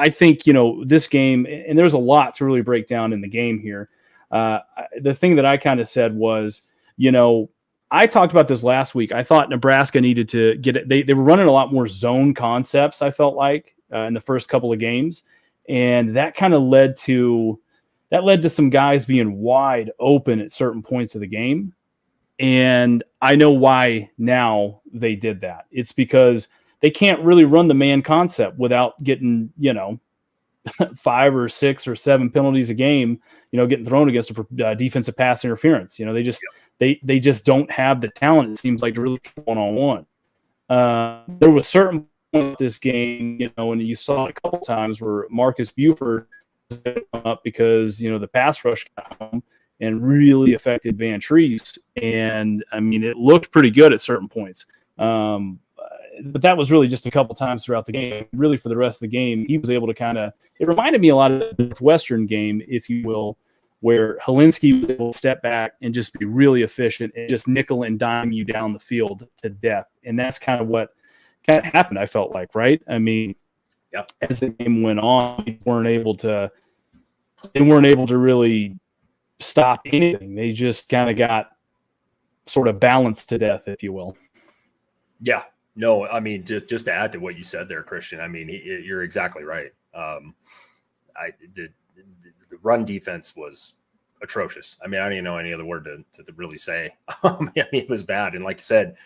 I think, this game, and there's a lot to really break down in the game here. The thing that I kind of said was, I talked about this last week. I thought Nebraska needed to get it. They were running a lot more zone concepts, I felt like, in the first couple of games. And that kind of led to some guys being wide open at certain points of the game. And I know why now they did that. It's because they can't really run the man concept without getting, 5 or 6 or 7 penalties a game, getting thrown against them for defensive pass interference. They just don't have the talent, it seems like, to really one-on-one. There was certain point this game, and you saw it a couple times where Marcus Buford up because, the pass rush got home and really affected Van Treese. And, I mean, it looked pretty good at certain points. But that was really just a couple times throughout the game. Really, for the rest of the game, he was able to it reminded me a lot of the Northwestern game, if you will, where Helinski was able to step back and just be really efficient and just nickel and dime you down the field to death. And that's kind of what happened, I felt like, right? I mean, yep. As the game went on, they weren't able to really stop anything. They just kind of got sort of balanced to death, if you will. Yeah. No, I mean, just to add to what you said there, Christian, I mean, you're exactly right. The run defense was atrocious. I mean, I don't even know any other word to really say. I mean, it was bad. And like you said,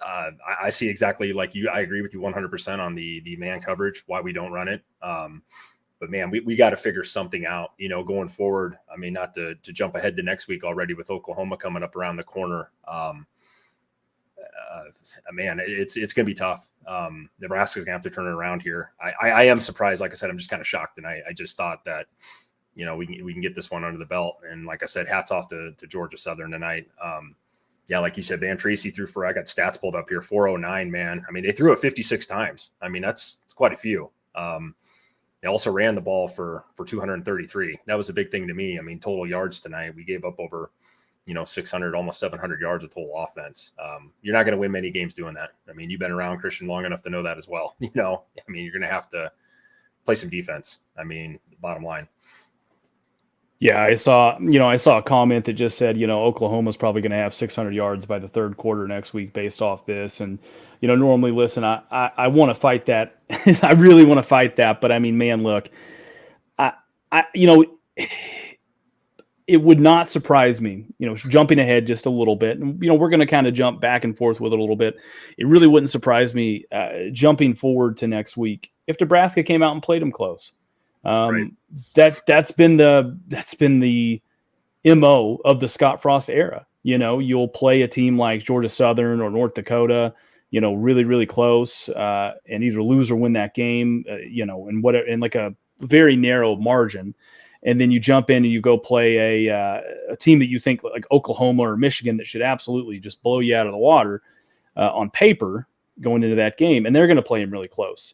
I see exactly like you. I agree with you 100% on the man coverage, why we don't run it. But man, we got to figure something out, going forward. I mean, not to jump ahead to next week already with Oklahoma coming up around the corner. Man, it's going to be tough. Nebraska's going to have to turn it around here. I am surprised. Like I said, I'm just kind of shocked. And I just thought that, we can get this one under the belt. And like I said, hats off to Georgia Southern tonight. Yeah, like you said, Van Treese threw for, I got stats pulled up here, 409, man. I mean, they threw it 56 times. I mean, that's quite a few. They also ran the ball for 233. That was a big thing to me. I mean, total yards tonight, we gave up over, 600, almost 700 yards of total offense. You're not going to win many games doing that. I mean, you've been around, Christian, long enough to know that as well. I mean, you're going to have to play some defense. I mean, bottom line. Yeah, I saw a comment that just said, Oklahoma's probably going to have 600 yards by the third quarter next week based off this. And, normally, listen, I want to fight that. I really want to fight that. But I mean, man, look, it would not surprise me, jumping ahead just a little bit. And, we're going to kind of jump back and forth with it a little bit. It really wouldn't surprise me jumping forward to next week if Nebraska came out and played them close. Right. That's been the MO of the Scott Frost era. You'll play a team like Georgia Southern or North Dakota, really, really close, and either lose or win that game, in like a very narrow margin. And then you jump in and you go play a team that you think like Oklahoma or Michigan that should absolutely just blow you out of the water on paper going into that game. And they're going to play them really close.